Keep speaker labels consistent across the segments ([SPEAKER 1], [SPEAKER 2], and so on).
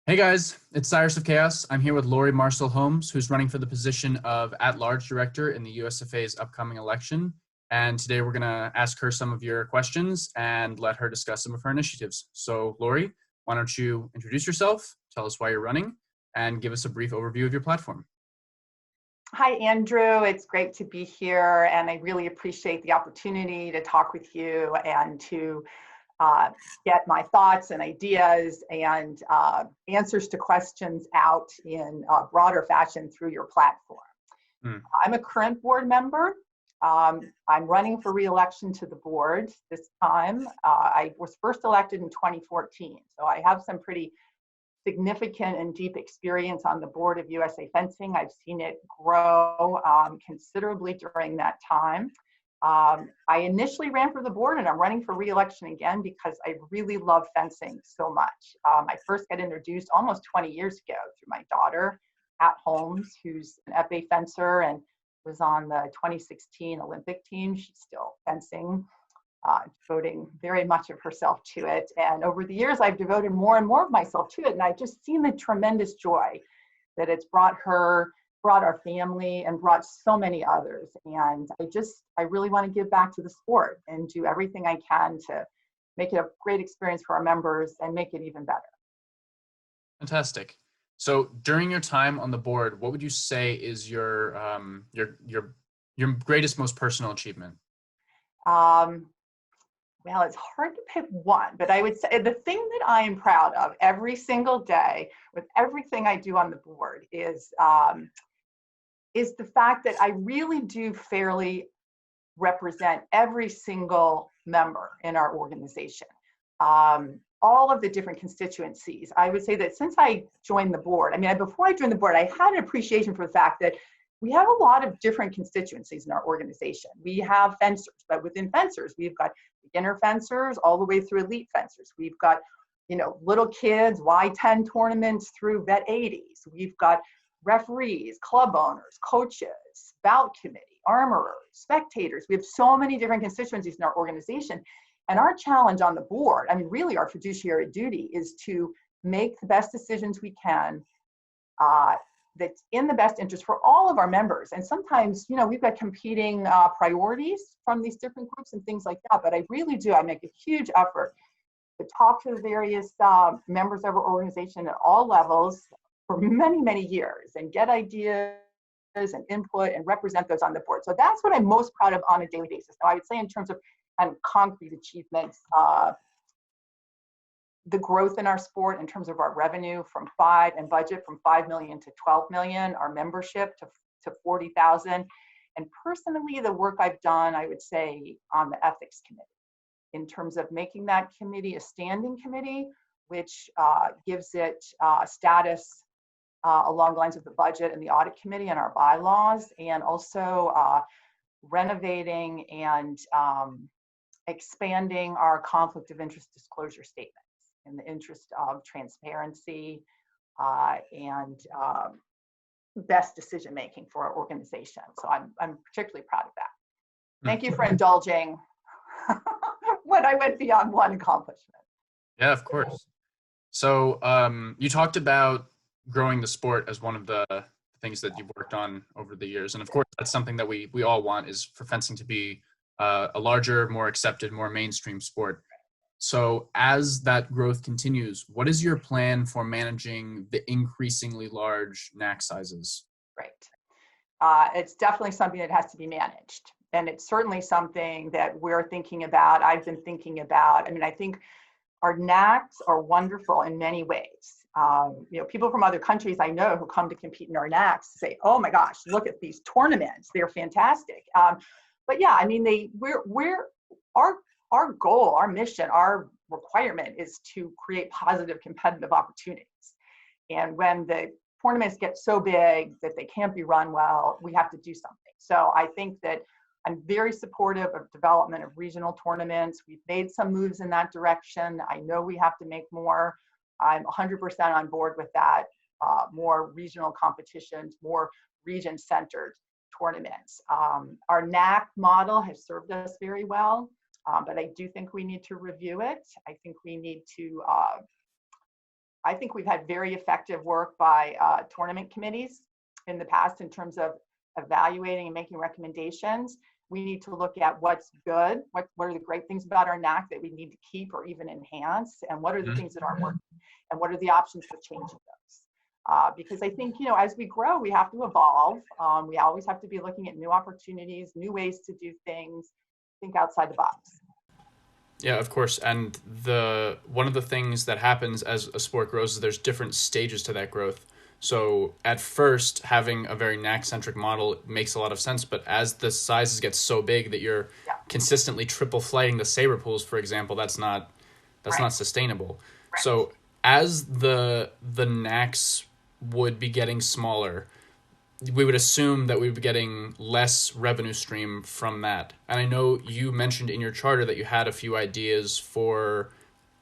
[SPEAKER 1] Hey guys, it's Cyrus of Chaos. I'm here with Lorrie Marcil Holmes, who's running for the position of at-large director in the USFA's upcoming election. And today we're going to ask her some of your questions and let her discuss some of her initiatives. So Lorrie, why don't you introduce yourself, tell us why you're running, and give us a brief overview of your platform.
[SPEAKER 2] Hi, Andrew. It's great to be here, and I really appreciate the opportunity to talk with you and to get my thoughts and ideas and answers to questions out in a broader fashion through your platform.
[SPEAKER 1] Hmm.
[SPEAKER 2] I'm a current board member. I'm running for re-election to the board this time. I was first elected in 2014, so I have some pretty significant and deep experience on the board of USA Fencing. I've seen it grow considerably during that time. I initially ran for the board, and I'm running for re-election again because I really love fencing so much. I first got introduced almost 20 years ago through my daughter, Pat Holmes, who's an FA fencer and was on the 2016 Olympic team. She's still fencing, devoting very much of herself to it. And over the years, I've devoted more and more of myself to it. And I've just seen the tremendous joy that it's brought her, brought our family, and brought so many others. And I really want to give back to the sport and do everything I can to make it a great experience for our members and make it even better.
[SPEAKER 1] Fantastic. So during your time on the board, what would you say is your greatest, most personal achievement?
[SPEAKER 2] Um, Well, it's hard to pick one, but I would say the thing that I am proud of every single day with everything I do on the board is the fact that I really do fairly represent every single member in our organization. All of the different constituencies. I would say that since I joined the board, before I joined the board, I had an appreciation for the fact that we have a lot of different constituencies in our organization. We have fencers, but within fencers, we've got beginner fencers all the way through elite fencers. We've got, little kids, Y10 tournaments through vet 80s. We've got referees, club owners, coaches, bout committee, armorers, spectators. We have so many different constituencies in our organization. And our challenge on the board, really our fiduciary duty is to make the best decisions we can that's in the best interest for all of our members. And sometimes, we've got competing priorities from these different groups and things like that. But I really do, I make a huge effort to talk to the various members of our organization at all levels for many, many years and get ideas and input and represent those on the board. So that's what I'm most proud of on a daily basis. Now, I would say in terms of concrete achievements, the growth in our sport in terms of our revenue and budget from 5 million to 12 million, our membership to 40,000. And personally, the work I've done, I would say, on the ethics committee in terms of making that committee a standing committee, which gives it status along the lines of the budget and the audit committee and our bylaws, and also renovating and expanding our conflict of interest disclosure statements in the interest of transparency and best decision making for our organization. So I'm particularly proud of that. Thank you for indulging when I went beyond one accomplishment.
[SPEAKER 1] Yeah, of course. So you talked about growing the sport as one of the things that you've worked on over the years. And of course, that's something that we all want, is for fencing to be a larger, more accepted, more mainstream sport. So as that growth continues, what is your plan for managing the increasingly large NAC sizes?
[SPEAKER 2] Right. It's definitely something that has to be managed. And it's certainly something that we're thinking about. I've been thinking about. I think our NACs are wonderful in many ways. People from other countries I know who come to compete in our NACs say, "Oh my gosh, look at these tournaments; they're fantastic." But yeah, our goal, our mission, our requirement is to create positive competitive opportunities. And when the tournaments get so big that they can't be run well, we have to do something. So I think that I'm very supportive of development of regional tournaments. We've made some moves in that direction. I know we have to make more. I'm 100% on board with that. More regional competitions, more region-centered tournaments. Our NAC model has served us very well, but I do think we need to review it. I think we need to I think we've had very effective work by tournament committees in the past in terms of evaluating and making recommendations. We need to look at what's good, what are the great things about our NAC that we need to keep or even enhance, and what are the things that aren't working, and what are the options for changing those. Because I think, as we grow, we have to evolve. We always have to be looking at new opportunities, new ways to do things, think outside the box.
[SPEAKER 1] Yeah, of course. And one of the things that happens as a sport grows is there's different stages to that growth. So at first, having a very NAC-centric model makes a lot of sense, but as the sizes get so big that you're consistently triple flighting the saber pools, for example, that's not sustainable.
[SPEAKER 2] Right.
[SPEAKER 1] So as the NACs would be getting smaller, we would assume that we would be getting less revenue stream from that. And I know you mentioned in your charter that you had a few ideas for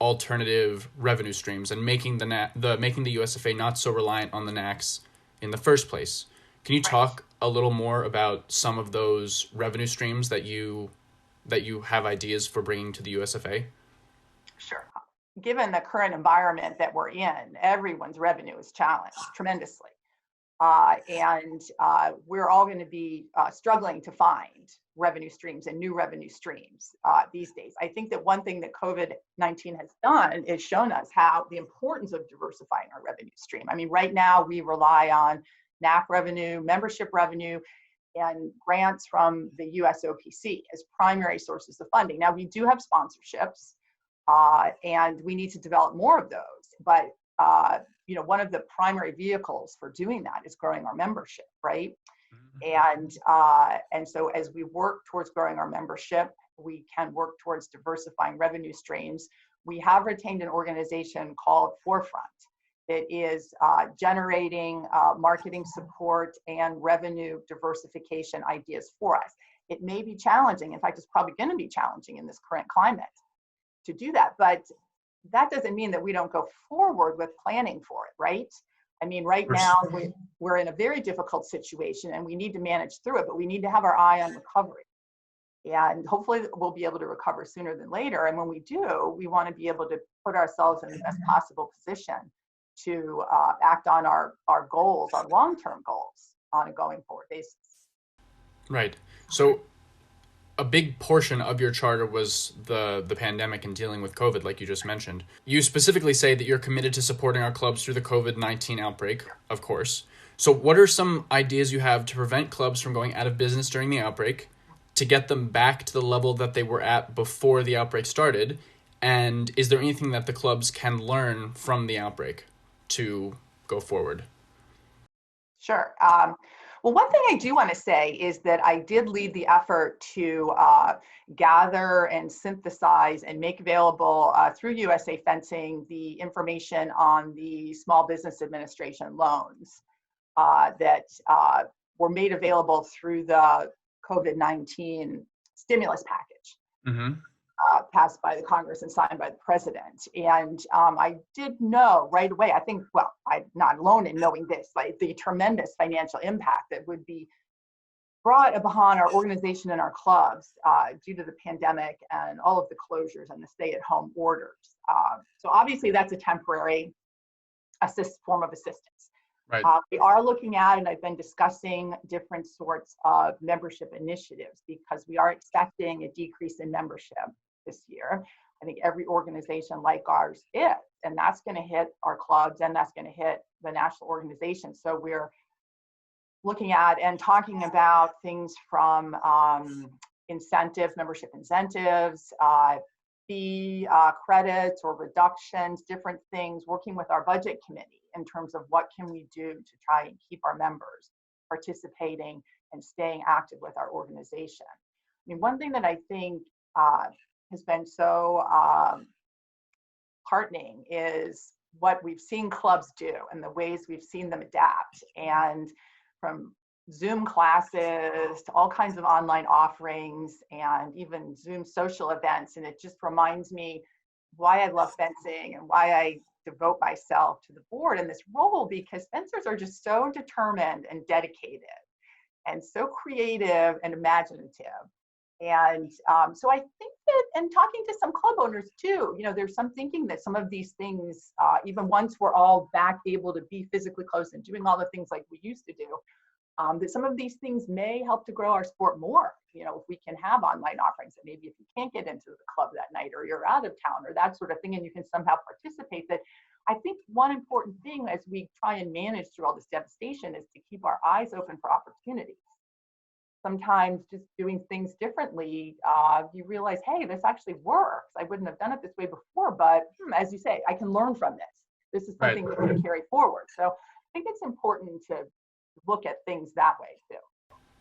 [SPEAKER 1] alternative revenue streams and making making the USFA not so reliant on the NACs in the first place. Can you talk a little more about some of those revenue streams that you have ideas for bringing to the USFA?
[SPEAKER 2] Sure. Given the current environment that we're in, everyone's revenue is challenged tremendously. And we're all going to be struggling to find revenue streams and new revenue streams these days. I think that one thing that COVID-19 has done is shown us how the importance of diversifying our revenue stream. I mean, right now we rely on NAC revenue, membership revenue, and grants from the USOPC as primary sources of funding. Now we do have sponsorships, and we need to develop more of those, but one of the primary vehicles for doing that is growing our membership, right? And so as we work towards growing our membership, we can work towards diversifying revenue streams. We have retained an organization called Forefront that is generating marketing support and revenue diversification ideas for us. It may be challenging. In fact, it's probably going to be challenging in this current climate to do that, but that doesn't mean that we don't go forward with planning for it, right? I mean, right now we're in a very difficult situation and we need to manage through it, but we need to have our eye on recovery. And hopefully we'll be able to recover sooner than later. And when we do, we want to be able to put ourselves in the best possible position to act on our goals, our long-term goals on a going forward basis.
[SPEAKER 1] Right. So a big portion of your charter was the pandemic and dealing with COVID, like you just mentioned. You specifically say that you're committed to supporting our clubs through the COVID-19 outbreak, of course. So what are some ideas you have to prevent clubs from going out of business during the outbreak, to get them back to the level that they were at before the outbreak started? And is there anything that the clubs can learn from the outbreak to go forward?
[SPEAKER 2] Sure. Well, one thing I do want to say is that I did lead the effort to gather and synthesize and make available through USA Fencing the information on the Small Business Administration loans that were made available through the COVID-19 stimulus package. Mm-hmm. Passed by the Congress and signed by the president. And I did know right away, I'm not alone in knowing this, like the tremendous financial impact that would be brought upon our organization and our clubs due to the pandemic and all of the closures and the stay-at-home orders. So obviously that's a temporary form of assistance. Right. We are looking at, and I've been discussing different sorts of membership initiatives because we are expecting a decrease in membership this year. I think every organization like ours is, and that's going to hit our clubs and that's going to hit the national organization. So we're looking at and talking about things from membership incentives, fee credits or reductions, different things, working with our budget committee in terms of what can we do to try and keep our members participating and staying active with our organization. I mean, one thing that I think has been so heartening is what we've seen clubs do and the ways we've seen them adapt, and from Zoom classes to all kinds of online offerings and even Zoom social events. And it just reminds me why I love fencing and why I devote myself to the board in this role, because fencers are just so determined and dedicated and so creative and imaginative. And so I think that, and talking to some club owners too, there's some thinking that some of these things, even once we're all back able to be physically close and doing all the things like we used to do, that some of these things may help to grow our sport more. If we can have online offerings, that maybe if you can't get into the club that night, or you're out of town, or that sort of thing, and you can somehow participate, that I think one important thing as we try and manage through all this devastation is to keep our eyes open for opportunities. Sometimes just doing things differently, you realize, hey, this actually works. I wouldn't have done it this way before, but as you say, I can learn from this. This is something that we can carry forward. So I think it's important to look at things that way too.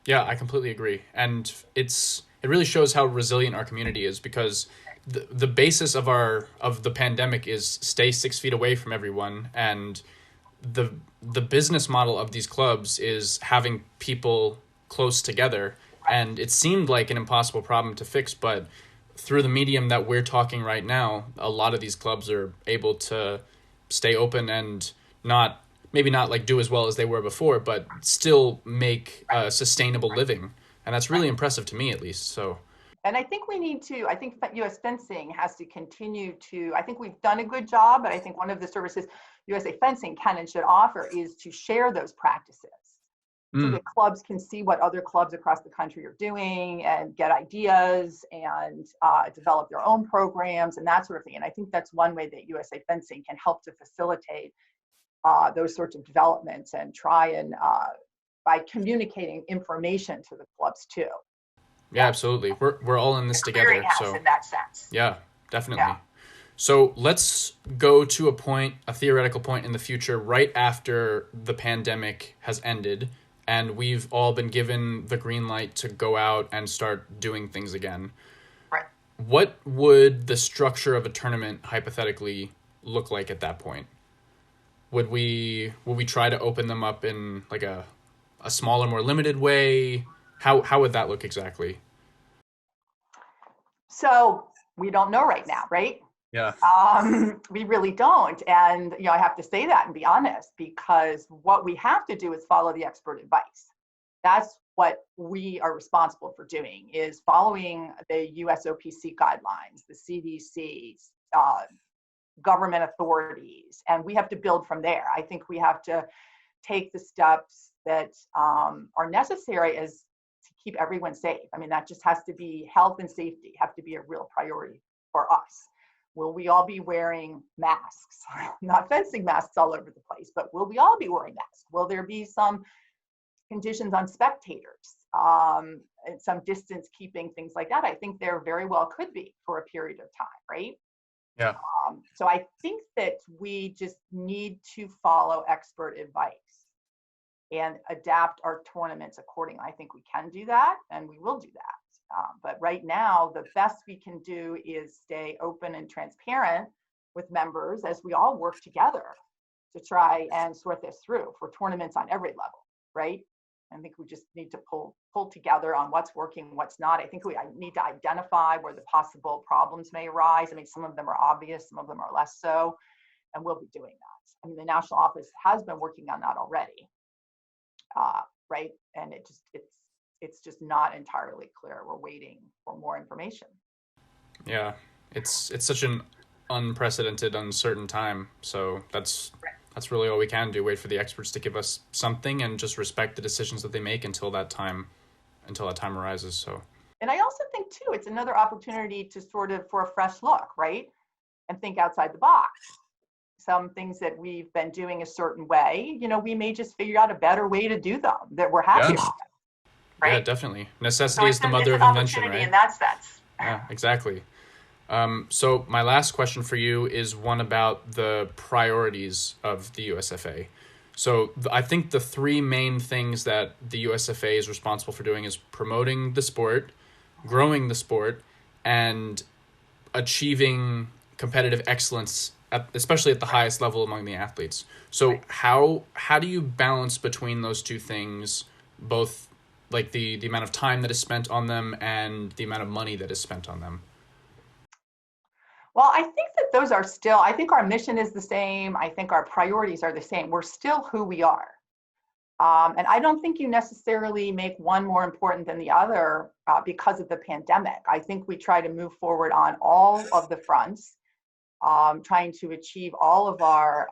[SPEAKER 1] Yeah, I completely agree. And it really shows how resilient our community is, because the basis of the pandemic is stay 6 feet away from everyone, and the business model of these clubs is having people close together. And it seemed like an impossible problem to fix, but through the medium that we're talking right now, a lot of these clubs are able to stay open and maybe not like do as well as they were before, but still make a sustainable living. And that's really impressive to me, at least. So,
[SPEAKER 2] and I think I think US Fencing has to continue to, I think we've done a good job, but I think one of the services USA Fencing can and should offer is to share those practices, so that clubs can see what other clubs across the country are doing and get ideas and develop their own programs and that sort of thing. And I think that's one way that USA Fencing can help to facilitate those sorts of developments, and try and by communicating information to the clubs too.
[SPEAKER 1] Yeah, absolutely. We're all in this together. So
[SPEAKER 2] in that sense.
[SPEAKER 1] Yeah, definitely. Yeah. So let's go to a theoretical point in the future, right after the pandemic has ended and we've all been given the green light to go out and start doing things again.
[SPEAKER 2] Right.
[SPEAKER 1] What would the structure of a tournament hypothetically look like at that point? Would we try to open them up in like a smaller, more limited way? How would that look exactly?
[SPEAKER 2] So we don't know right now, right?
[SPEAKER 1] Yeah.
[SPEAKER 2] We really don't. And, I have to say that and be honest, because what we have to do is follow the expert advice. That's what we are responsible for doing, is following the USOPC guidelines, the CDC's, government authorities, and we have to build from there. I think we have to take the steps that are necessary as to keep everyone safe. I mean, that just has to be, health and safety have to be a real priority for us. Will we all be wearing masks? Not fencing masks all over the place, but will we all be wearing masks? Will there be some conditions on spectators, and some distance keeping, things like that? I think there very well could be for a period of time, right?
[SPEAKER 1] Yeah.
[SPEAKER 2] So I think that we just need to follow expert advice and adapt our tournaments accordingly. I think we can do that, and we will do that. But right now, the best we can do is stay open and transparent with members as we all work together to try and sort this through for tournaments on every level, right? I think we just need to pull together on what's working, what's not. I think I need to identify where the possible problems may arise. I mean, some of them are obvious, some of them are less so, and we'll be doing that. I mean, the national office has been working on that already, right? And it's just not entirely clear. We're waiting for more information.
[SPEAKER 1] Yeah, it's such an unprecedented, uncertain time. So that's really all we can do. Wait for the experts to give us something and just respect the decisions that they make until that time arises. So. And
[SPEAKER 2] I also think too, it's another opportunity to sort of, for a fresh look, right? And think outside the box. Some things that we've been doing a certain way, we may just figure out a better way to do them that we're happy with. Right?
[SPEAKER 1] Yeah, definitely. Necessity is the mother of invention, right?
[SPEAKER 2] In that sense.
[SPEAKER 1] Yeah, exactly. So my last question for you is one about the priorities of the USFA. So I think the three main things that the USFA is responsible for doing is promoting the sport, growing the sport, and achieving competitive excellence, especially at the highest level among the athletes. So right. How do you balance between those two things, both like the amount of time that is spent on them and the amount of money that is spent on them?
[SPEAKER 2] Well, I think that those are still, I think our mission is the same. I think our priorities are the same. We're still who we are. And I don't think you necessarily make one more important than the other because of the pandemic. I think we try to move forward on all of the fronts, trying to achieve all of our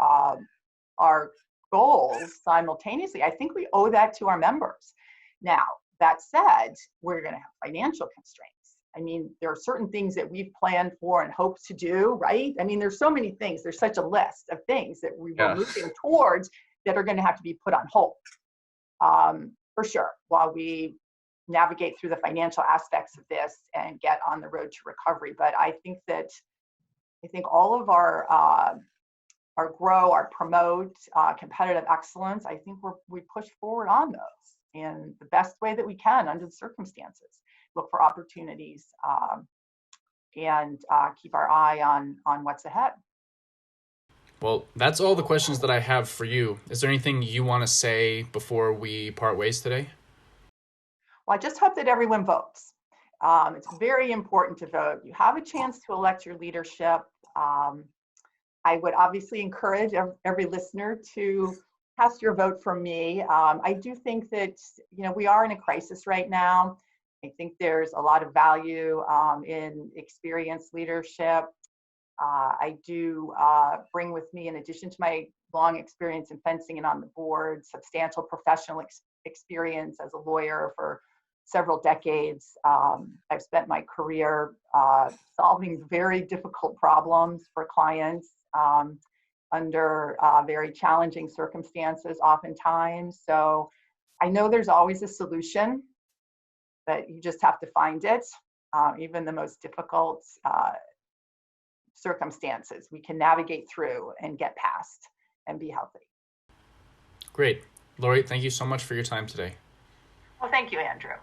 [SPEAKER 2] goals simultaneously. I think we owe that to our members. Now, that said, we're going to have financial constraints. I mean, there are certain things that we've planned for and hoped to do, right? I mean, there's so many things. There's such a list of things that we were
[SPEAKER 1] Yeah.
[SPEAKER 2] moving towards that are going to have to be put on hold, for sure, while we navigate through the financial aspects of this and get on the road to recovery. But I think all of our grow, our promote, competitive excellence, I think we push forward on those in the best way that we can under the circumstances. Look for opportunities and keep our eye on what's ahead.
[SPEAKER 1] Well, that's all the questions that I have for you. Is there anything you want to say before we part ways today?
[SPEAKER 2] Well, I just hope that everyone votes. It's very important to vote. You have a chance to elect your leadership. I would obviously encourage every listener to cast your vote for me. I do think that, we are in a crisis right now. I think there's a lot of value in experienced leadership. I do bring with me, in addition to my long experience in fencing and on the board, substantial professional experience as a lawyer for several decades. I've spent my career solving very difficult problems for clients under very challenging circumstances oftentimes. So I know there's always a solution, but you just have to find it. Even the most difficult circumstances, we can navigate through and get past and be healthy.
[SPEAKER 1] Great. Lorrie, thank you so much for your time today.
[SPEAKER 2] Well, thank you, Andrew.